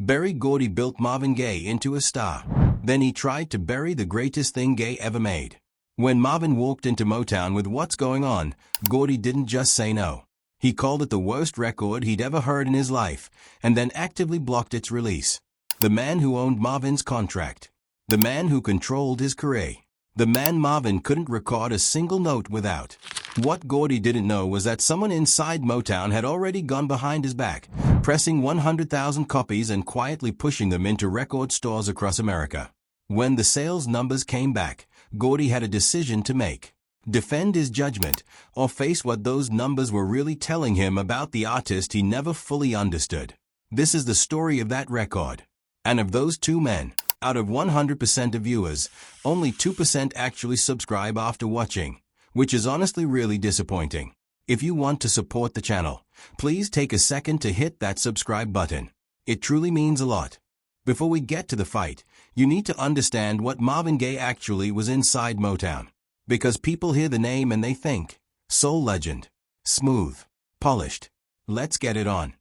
Gordy built Marvin Gaye into a star. Then he tried to bury the greatest thing Gaye ever made. When Marvin walked into Motown with What's Going On, Gordy didn't just say no. He called it the worst record he'd ever heard in his life, and then actively blocked its release. The man who owned Marvin's contract. The man who controlled his career. The man Marvin couldn't record a single note without. What Gordy didn't know was that someone inside Motown had already gone behind his back, pressing 100,000 copies and quietly pushing them into record stores across America. When the sales numbers came back, Gordy had a decision to make. Defend his judgment, or face what those numbers were really telling him about the artist he never fully understood. This is the story of that record. And of those two men, out of 100% of viewers, only 2% actually subscribe after watching, which is honestly really disappointing. If you want to support the channel, please take a second to hit that subscribe button. It truly means a lot. Before we get to the fight, you need to understand what Marvin Gaye actually was inside Motown. Because people hear the name and they think, soul legend, smooth, polished. Let's get it on.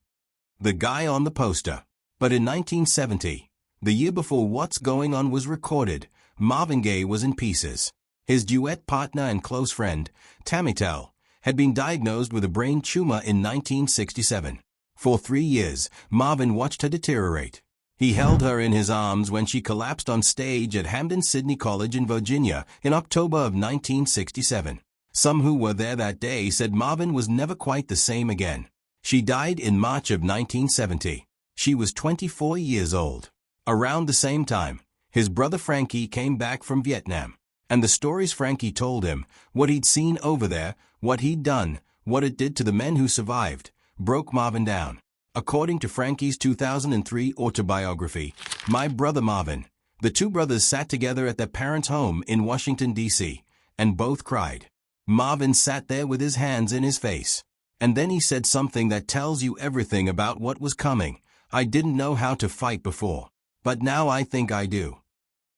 The guy on the poster. But in 1970, the year before What's Going On was recorded, Marvin Gaye was in pieces. His duet partner and close friend, Tammy Terrell, had been diagnosed with a brain tumor in 1967. For 3 years, Marvin watched her deteriorate. He held her in his arms when she collapsed on stage at Hampden-Sydney College in Virginia in October of 1967. Some who were there that day said Marvin was never quite the same again. She died in March of 1970. She was 24 years old. Around the same time, his brother Frankie came back from Vietnam. And the stories Frankie told him, what he'd seen over there, what he'd done, what it did to the men who survived, broke Marvin down. According to Frankie's 2003 autobiography, My Brother Marvin, the two brothers sat together at their parents' home in Washington, D.C., and both cried. Marvin sat there with his hands in his face. And then he said something that tells you everything about what was coming. I didn't know how to fight before, but now I think I do.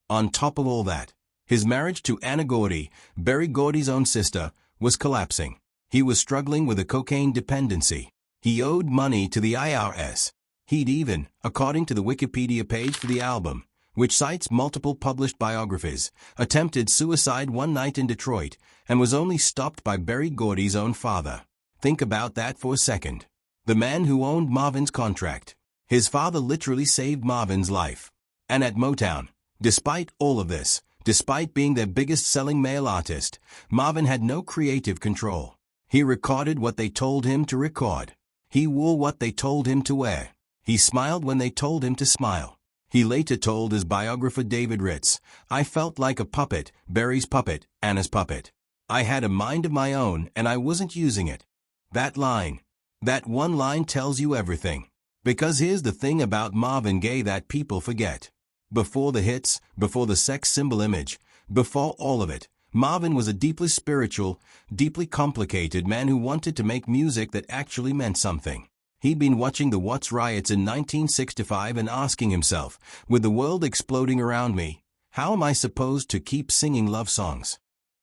On top of all that, his marriage to Anna Gordy, Gordy's own sister, was collapsing. He was struggling with a cocaine dependency. He owed money to the IRS. He'd even, according to the Wikipedia page for the album, which cites multiple published biographies, attempted suicide one night in Detroit and was only stopped by Gordy's own father. Think about that for a second. The man who owned Marvin's contract. His father literally saved Marvin's life. And at Motown, despite all of this, despite being their biggest-selling male artist, Marvin had no creative control. He recorded what they told him to record. He wore what they told him to wear. He smiled when they told him to smile. He later told his biographer David Ritz, I felt like a puppet, Barry's puppet, Anna's puppet. I had a mind of my own and I wasn't using it. That one line tells you everything. Because here's the thing about Marvin Gaye that people forget. Before the hits, before the sex symbol image, before all of it, Marvin was a deeply spiritual, deeply complicated man who wanted to make music that actually meant something. He'd been watching the Watts riots in 1965 and asking himself, with the world exploding around me, how am I supposed to keep singing love songs?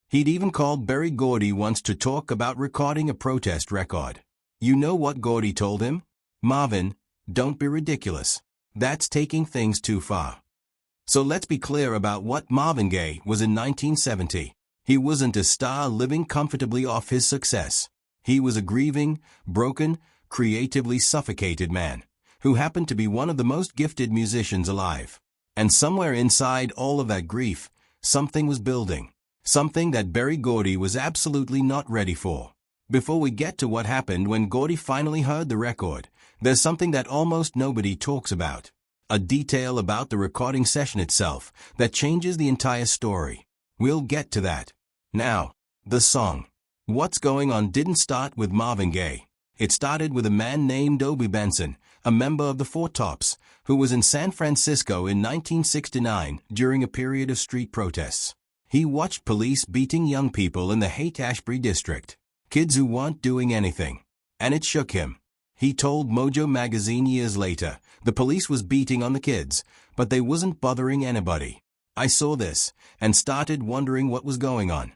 He'd even called Gordy once to talk about recording a protest record. You know what Gordy told him? Marvin, don't be ridiculous. That's taking things too far. So let's be clear about what Marvin Gaye was in 1970. He wasn't a star living comfortably off his success. He was a grieving, broken, creatively suffocated man, who happened to be one of the most gifted musicians alive. And somewhere inside all of that grief, something was building. Something that Gordy was absolutely not ready for. Before we get to what happened when Gordy finally heard the record, there's something that almost nobody talks about. A detail about the recording session itself that changes the entire story. We'll get to that. Now, the song. What's Going On didn't start with Marvin Gaye. It started with a man named Obie Benson, a member of the Four Tops, who was in San Francisco in 1969 during a period of street protests. He watched police beating young people in the Haight-Ashbury district, kids who weren't doing anything. And it shook him. He told Mojo magazine years later, the police was beating on the kids, but they wasn't bothering anybody. I saw this, and started wondering what was going on.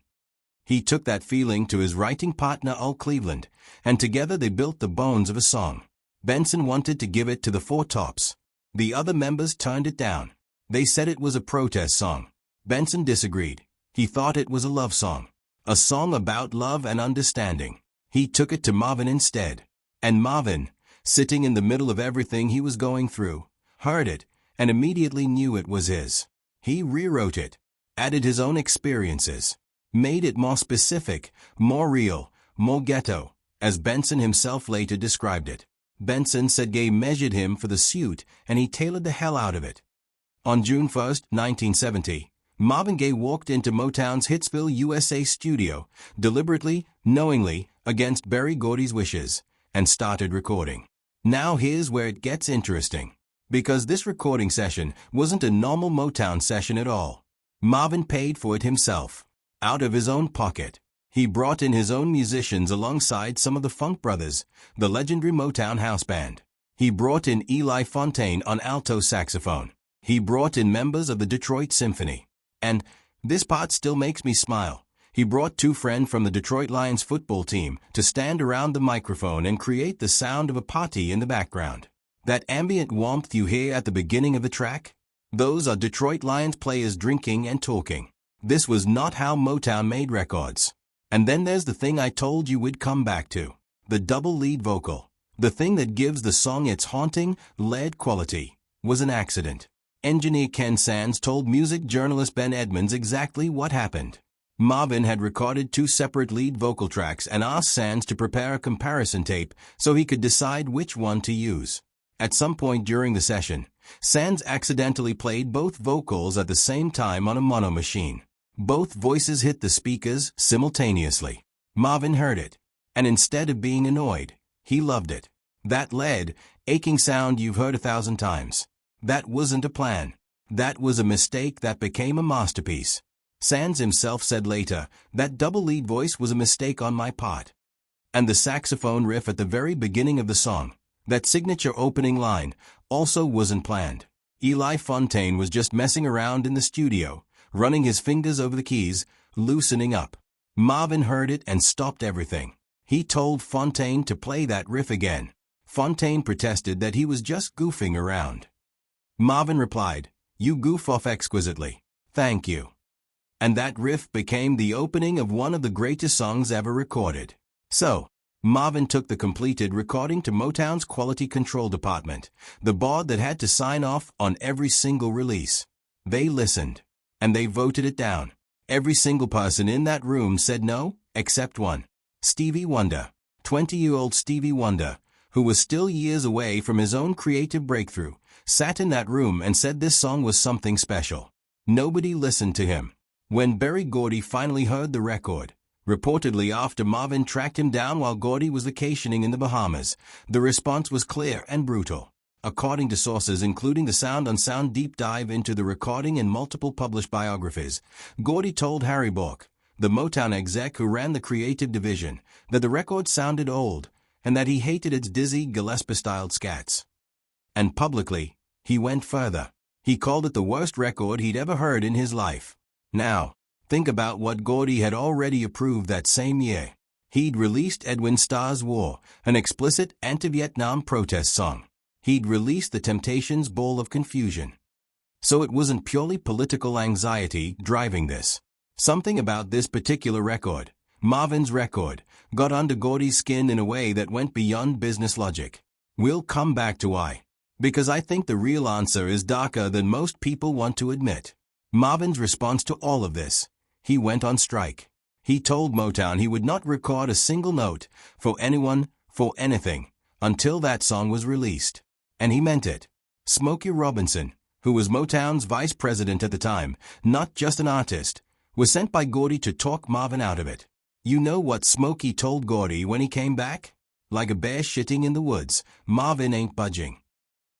He took that feeling to his writing partner Al Cleveland, and together they built the bones of a song. Benson wanted to give it to the Four Tops. The other members turned it down. They said it was a protest song. Benson disagreed. He thought it was a love song. A song about love and understanding. He took it to Marvin instead. And Marvin, sitting in the middle of everything he was going through, heard it and immediately knew it was his. He rewrote it, added his own experiences, made it more specific, more real, more ghetto, as Benson himself later described it. Benson said Gaye measured him for the suit and he tailored the hell out of it. On June 1, 1970, Marvin Gaye walked into Motown's Hitsville, USA studio, deliberately, knowingly, against Gordy's wishes, and started recording. Now here's where it gets interesting. Because this recording session wasn't a normal Motown session at all. Marvin paid for it himself, out of his own pocket. He brought in his own musicians alongside some of the Funk Brothers, the legendary Motown house band. He brought in Eli Fontaine on alto saxophone. He brought in members of the Detroit Symphony. And, this part still makes me smile, he brought two friends from the Detroit Lions football team to stand around the microphone and create the sound of a party in the background. That ambient warmth you hear at the beginning of the track? Those are Detroit Lions players drinking and talking. This was not how Motown made records. And then there's the thing I told you we'd come back to. The double lead vocal. The thing that gives the song its haunting, lead quality. Was an accident. Engineer Ken Sands told music journalist Ben Edmonds exactly what happened. Marvin had recorded two separate lead vocal tracks and asked Sands to prepare a comparison tape so he could decide which one to use. At some point during the session, Sands accidentally played both vocals at the same time on a mono machine. Both voices hit the speakers simultaneously. Marvin heard it, and instead of being annoyed, he loved it. That lead, aching sound you've heard 1,000 times. That wasn't a plan. That was a mistake that became a masterpiece. Sands himself said later, that double lead voice was a mistake on my part. And the saxophone riff at the very beginning of the song, that signature opening line, also wasn't planned. Eli Fontaine was just messing around in the studio, running his fingers over the keys, loosening up. Marvin heard it and stopped everything. He told Fontaine to play that riff again. Fontaine protested that he was just goofing around. Marvin replied, "You goof off exquisitely. Thank you." And that riff became the opening of one of the greatest songs ever recorded. So, Marvin took the completed recording to Motown's quality control department, the board that had to sign off on every single release. They listened, and they voted it down. Every single person in that room said no, except one. Stevie Wonder, 20-year-old Stevie Wonder, who was still years away from his own creative breakthrough, sat in that room and said this song was something special. Nobody listened to him. When Gordy finally heard the record, reportedly after Marvin tracked him down while Gordy was vacationing in the Bahamas, the response was clear and brutal. According to sources including the Sound on Sound deep dive into the recording and multiple published biographies, Gordy told Harry Bork, the Motown exec who ran the creative division, that the record sounded old and that he hated its dizzy Gillespie-styled scats. And publicly, he went further. He called it the worst record he'd ever heard in his life. Now, think about what Gordy had already approved that same year. He'd released Edwin Starr's War, an explicit anti-Vietnam protest song. He'd released The Temptations' Bowl of Confusion. So it wasn't purely political anxiety driving this. Something about this particular record, Marvin's record, got under Gordy's skin in a way that went beyond business logic. We'll come back to why. Because I think the real answer is darker than most people want to admit. Marvin's response to all of this, he went on strike. He told Motown he would not record a single note, for anyone, for anything, until that song was released. And he meant it. Smokey Robinson, who was Motown's vice president at the time, not just an artist, was sent by Gordy to talk Marvin out of it. You know what Smokey told Gordy when he came back? Like a bear shitting in the woods, Marvin ain't budging.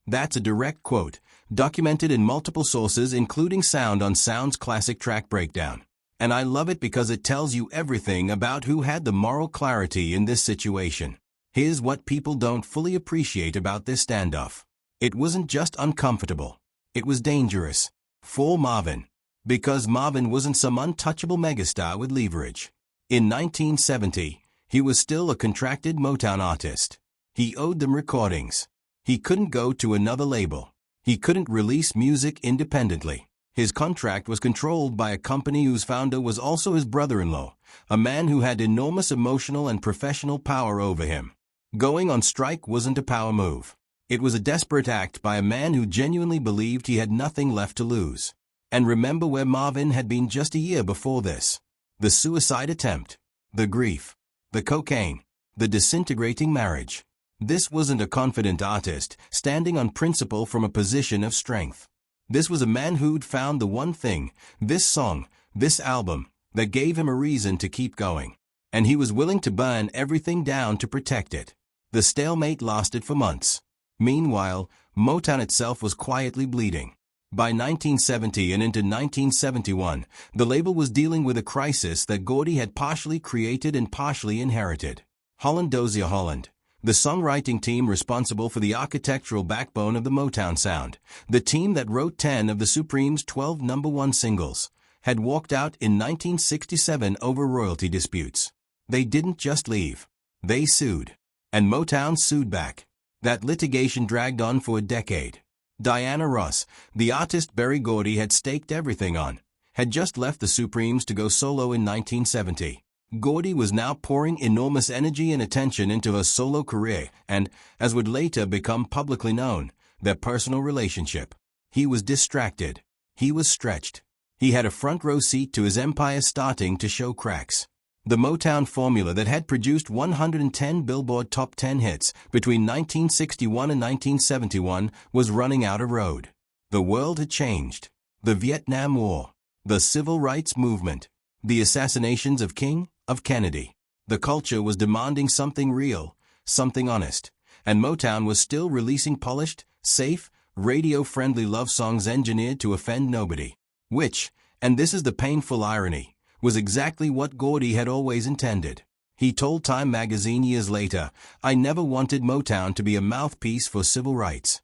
That's a direct quote, documented in multiple sources including Sound on Sound's classic track breakdown. And I love it because it tells you everything about who had the moral clarity in this situation. Here's what people don't fully appreciate about this standoff. It wasn't just uncomfortable. It was dangerous. For Marvin. Because Marvin wasn't some untouchable megastar with leverage. In 1970, he was still a contracted Motown artist. He owed them recordings. He couldn't go to another label. He couldn't release music independently. His contract was controlled by a company whose founder was also his brother-in-law, a man who had enormous emotional and professional power over him. Going on strike wasn't a power move. It was a desperate act by a man who genuinely believed he had nothing left to lose. And remember where Marvin had been just a year before this. The suicide attempt, the grief, the cocaine, the disintegrating marriage. This wasn't a confident artist standing on principle from a position of strength. This was a man who'd found the one thing, this song, this album, that gave him a reason to keep going. And he was willing to burn everything down to protect it. The stalemate lasted for months. Meanwhile, Motown itself was quietly bleeding. By 1970 and into 1971, the label was dealing with a crisis that Gordy had partially created and partially inherited. Holland Dozier Holland, the songwriting team responsible for the architectural backbone of the Motown sound, the team that wrote 10 of the Supremes' 12 #1 singles, had walked out in 1967 over royalty disputes. They didn't just leave. They sued. And Motown sued back. That litigation dragged on for a decade. Diana Ross, the artist Gordy had staked everything on, had just left the Supremes to go solo in 1970. Gordy was now pouring enormous energy and attention into her solo career and, as would later become publicly known, their personal relationship. He was distracted. He was stretched. He had a front row seat to his empire starting to show cracks. The Motown formula that had produced 110 Billboard Top 10 hits between 1961 and 1971 was running out of road. The world had changed. The Vietnam War, the Civil Rights Movement, the assassinations of King, of Kennedy. The culture was demanding something real, something honest, and Motown was still releasing polished, safe, radio-friendly love songs engineered to offend nobody. Which, and this is the painful irony, was exactly what Gordy had always intended. He told Time magazine years later, "I never wanted Motown to be a mouthpiece for civil rights."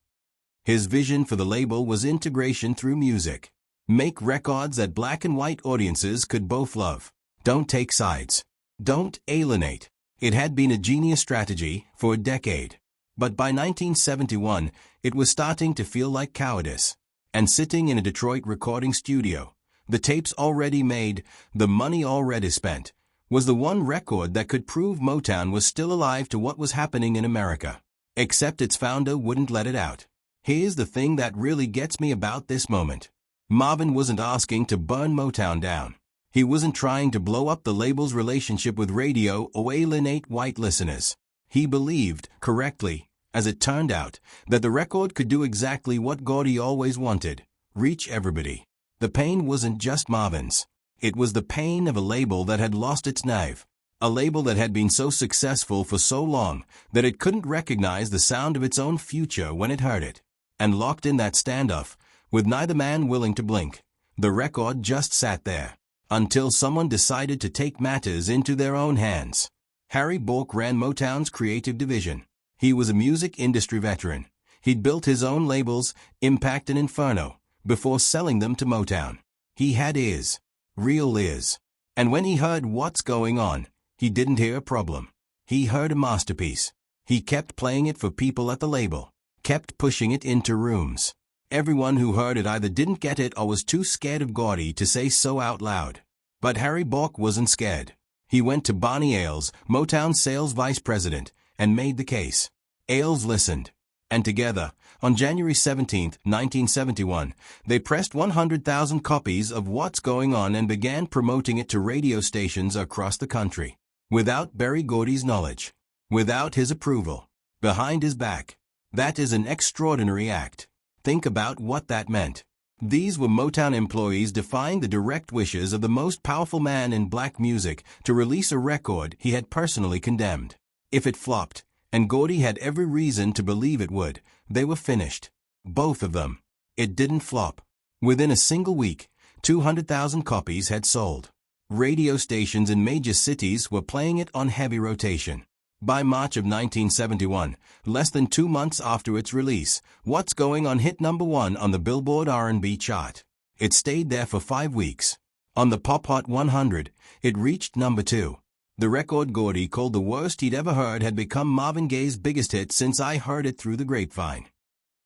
His vision for the label was integration through music. Make records that black and white audiences could both love. Don't take sides. Don't alienate. It had been a genius strategy for a decade. But by 1971, it was starting to feel like cowardice. And sitting in a Detroit recording studio, the tapes already made, the money already spent, was the one record that could prove Motown was still alive to what was happening in America. Except its founder wouldn't let it out. Here's the thing that really gets me about this moment. Marvin wasn't asking to burn Motown down. He wasn't trying to blow up the label's relationship with radio or alienate white listeners. He believed, correctly, as it turned out, that the record could do exactly what Gordy always wanted, reach everybody. The pain wasn't just Marvin's. It was the pain of a label that had lost its nerve. A label that had been so successful for so long that it couldn't recognize the sound of its own future when it heard it. And locked in that standoff, with neither man willing to blink, the record just sat there. Until someone decided to take matters into their own hands. Harry Bourke ran Motown's creative division. He was a music industry veteran. He'd built his own labels, Impact and Inferno, before selling them to Motown. He had ears. Real ears. And when he heard what's going on, he didn't hear a problem. He heard a masterpiece. He kept playing it for people at the label. Kept pushing it into rooms. Everyone who heard it either didn't get it or was too scared of Gordy to say so out loud. But Harry Bourke wasn't scared. He went to Bonnie Ailes, Motown's sales vice president, and made the case. Ailes listened. And together, on January 17, 1971, they pressed 100,000 copies of What's Going On and began promoting it to radio stations across the country. Without Gordy's knowledge. Without his approval. Behind his back. That is an extraordinary act. Think about what that meant. These were Motown employees defying the direct wishes of the most powerful man in black music to release a record he had personally condemned. If it flopped, and Gordy had every reason to believe it would, they were finished. Both of them. It didn't flop. Within a single week, 200,000 copies had sold. Radio stations in major cities were playing it on heavy rotation. By March of 1971, less than 2 months after its release, What's Going On hit #1 on the Billboard R&B chart. It stayed there for 5 weeks. On the Pop Hot 100, it reached #2. The record Gordy called the worst he'd ever heard had become Marvin Gaye's biggest hit since I Heard It Through the Grapevine.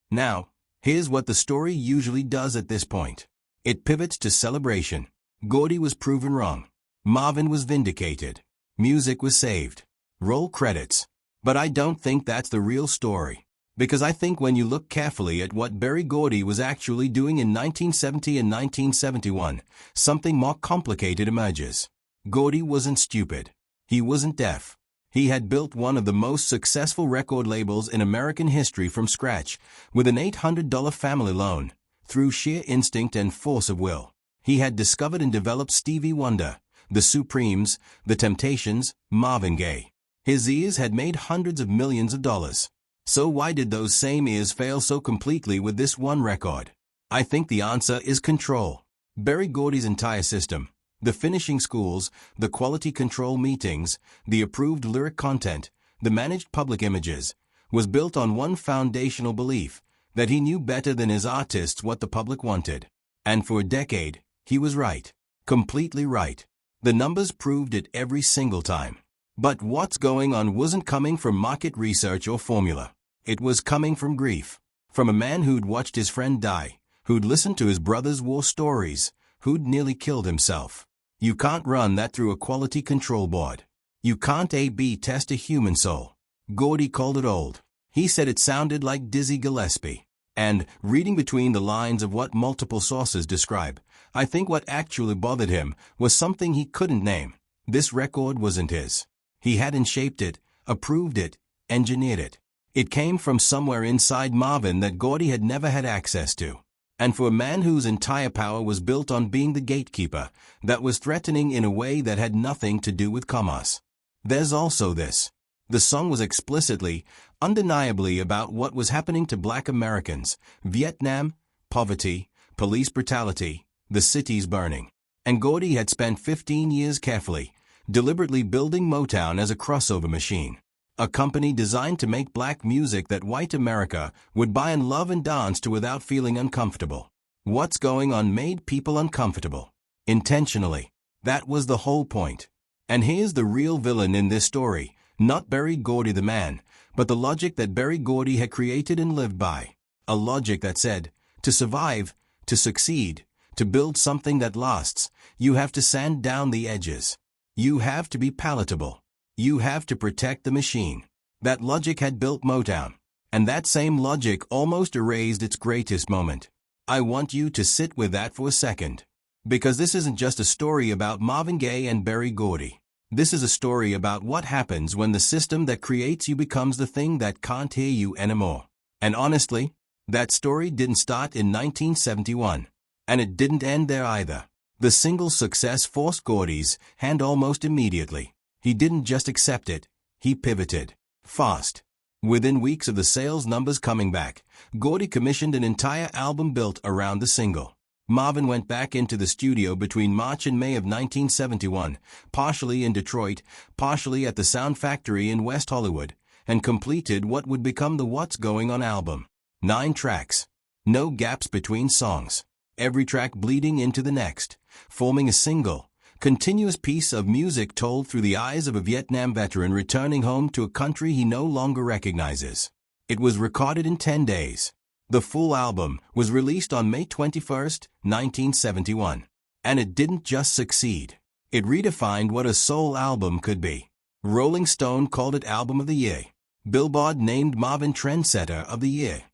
Now, Here's what the story usually does at this point. It pivots to celebration. Gordy was proven wrong. Marvin was vindicated. Music was saved. Roll credits. But I don't think that's the real story. Because I think when you look carefully at what Berry Gordy was actually doing in 1970 and 1971, something more complicated emerges. Gordy wasn't stupid. He wasn't deaf. He had built one of the most successful record labels in American history from scratch, with an $800 family loan, through sheer instinct and force of will. He had discovered and developed Stevie Wonder, the Supremes, the Temptations, Marvin Gaye. His ears had made hundreds of millions of dollars. So why did those same ears fail so completely with this one record? I think the answer is control. Berry Gordy's entire system, the finishing schools, the quality control meetings, the approved lyric content, the managed public images, was built on one foundational belief, that he knew better than his artists what the public wanted. And for a decade, he was right. Completely right. The numbers proved it every single time. But what's going on wasn't coming from market research or formula. It was coming from grief. From a man who'd watched his friend die, who'd listened to his brother's war stories, who'd nearly killed himself. You can't run that through a quality control board. You can't A/B test a human soul. Gordy called it old. He said it sounded like Dizzy Gillespie. And, reading between the lines of what multiple sources describe, I think what actually bothered him was something he couldn't name. This record wasn't his. He hadn't shaped it, approved it, engineered it. It came from somewhere inside Marvin that Gordy had never had access to. And for a man whose entire power was built on being the gatekeeper, that was threatening in a way that had nothing to do with commerce. There's also this. The song was explicitly, undeniably about what was happening to Black Americans: Vietnam, poverty, police brutality, the cities burning. And Gordy had spent 15 years carefully, deliberately building Motown as a crossover machine. A company designed to make black music that white America would buy and love and dance to without feeling uncomfortable. What's going on made people uncomfortable. Intentionally. That was the whole point. And here's the real villain in this story, not Berry Gordy the man, but the logic that Berry Gordy had created and lived by. A logic that said, to survive, to succeed, to build something that lasts, you have to sand down the edges. You have to be palatable. You have to protect the machine. That logic had built Motown. And that same logic almost erased its greatest moment. I want you to sit with that for a second. Because this isn't just a story about Marvin Gaye and Berry Gordy. This is a story about what happens when the system that creates you becomes the thing that can't hear you anymore. And honestly, that story didn't start in 1971. And it didn't end there either. The single success forced Gordy's hand almost immediately. He didn't just accept it, he pivoted. Fast. Within weeks of the sales numbers coming back, Gordy commissioned an entire album built around the single. Marvin went back into the studio between March and May of 1971, partially in Detroit, partially at the Sound Factory in West Hollywood, and completed what would become the What's Going On album. 9 tracks. No gaps between songs. Every track bleeding into the next, forming a single, continuous piece of music told through the eyes of a Vietnam veteran returning home to a country he no longer recognizes. It was recorded in 10 days. The full album was released on May 21, 1971. And it didn't just succeed. It redefined what a soul album could be. Rolling Stone called it Album of the Year. Billboard named Marvin Trendsetter of the Year.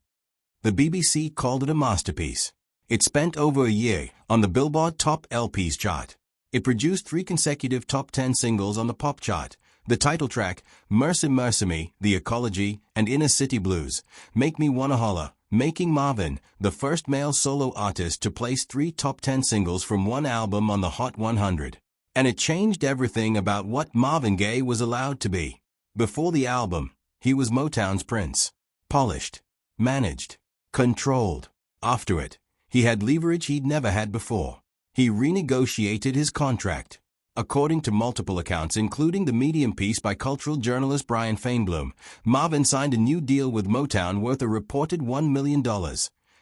The BBC called it a masterpiece. It spent over a year on the Billboard Top LPs chart. It produced 3 consecutive top 10 singles on the pop chart. The title track, Mercy Mercy Me, The Ecology, and Inner City Blues, Make Me Wanna Holler, making Marvin the first male solo artist to place 3 top 10 singles from one album on the Hot 100. And it changed everything about what Marvin Gaye was allowed to be. Before the album, he was Motown's prince. Polished, managed, controlled. After it, he had leverage he'd never had before. He renegotiated his contract. According to multiple accounts, including the Medium piece by cultural journalist Brian Feinblum, Marvin signed a new deal with Motown worth a reported $1 million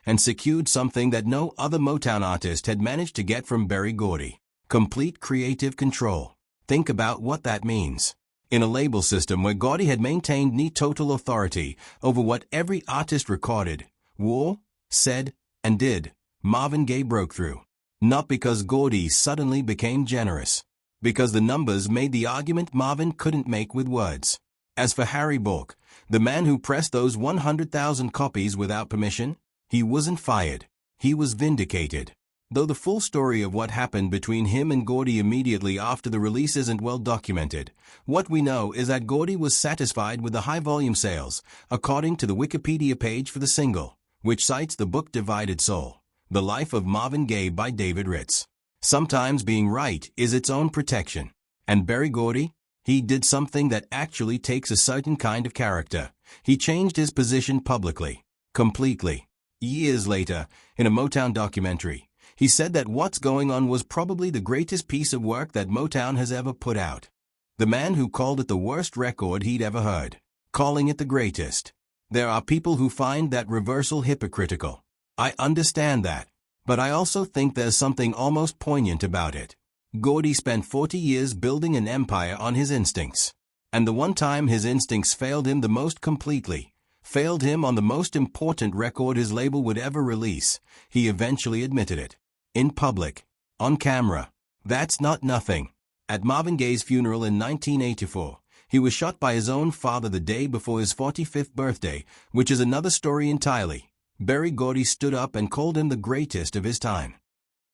and secured something that no other Motown artist had managed to get from Berry Gordy: complete creative control. Think about what that means. In a label system where Gordy had maintained near total authority over what every artist recorded, wore, said, and did, Marvin Gaye broke through. Not because Gordy suddenly became generous. Because the numbers made the argument Marvin couldn't make with words. As for Harry Bourke, the man who pressed those 100,000 copies without permission, he wasn't fired. He was vindicated. Though the full story of what happened between him and Gordy immediately after the release isn't well documented, what we know is that Gordy was satisfied with the high-volume sales, according to the Wikipedia page for the single, which cites the book Divided Soul, The Life of Marvin Gaye by David Ritz. Sometimes being right is its own protection. And Berry Gordy? He did something that actually takes a certain kind of character. He changed his position publicly. Completely. Years later, in a Motown documentary, he said that What's Going On was probably the greatest piece of work that Motown has ever put out. The man who called it the worst record he'd ever heard, calling it the greatest. There are people who find that reversal hypocritical. I understand that. But I also think there's something almost poignant about it. Gordy spent 40 years building an empire on his instincts. And the one time his instincts failed him the most completely, failed him on the most important record his label would ever release, he eventually admitted it. In public. On camera. That's not nothing. At Marvin Gaye's funeral in 1984, he was shot by his own father the day before his 45th birthday, which is another story entirely. Berry Gordy stood up and called him the greatest of his time.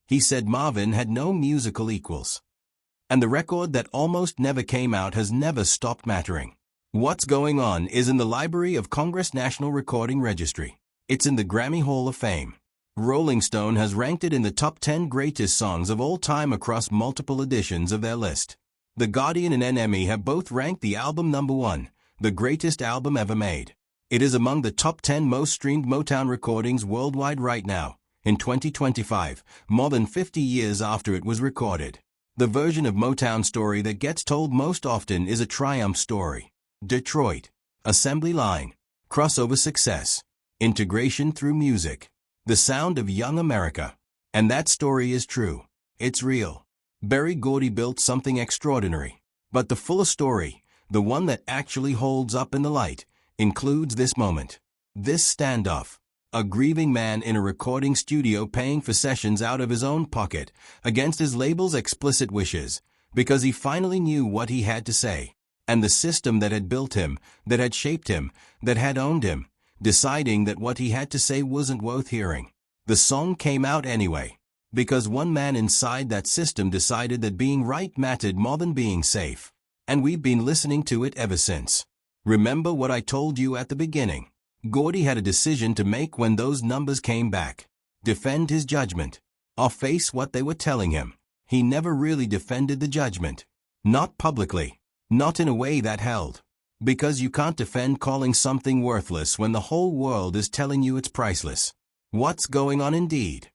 He said Marvin had no musical equals. And the record that almost never came out has never stopped mattering. What's Going On is in the Library of Congress National Recording Registry. It's in the Grammy Hall of Fame. Rolling Stone has ranked it in the top 10 greatest songs of all time across multiple editions of their list. The Guardian and NME have both ranked the album number 1, the greatest album ever made. It is among the top 10 most streamed Motown recordings worldwide right now, in 2025, more than 50 years after it was recorded. The version of Motown story that gets told most often is a triumph story. Detroit. Assembly line. Crossover success. Integration through music. The sound of young America. And that story is true. It's real. Berry Gordy built something extraordinary. But the fuller story, the one that actually holds up in the light, includes this moment. This standoff. A grieving man in a recording studio paying for sessions out of his own pocket, against his label's explicit wishes, because he finally knew what he had to say. And the system that had built him, that had shaped him, that had owned him, deciding that what he had to say wasn't worth hearing. The song came out anyway, because one man inside that system decided that being right mattered more than being safe. And we've been listening to it ever since. Remember what I told you at the beginning. Gordy had a decision to make when those numbers came back. Defend his judgment, or face what they were telling him. He never really defended the judgment. Not publicly. Not in a way that held. Because you can't defend calling something worthless when the whole world is telling you it's priceless. What's Going On indeed?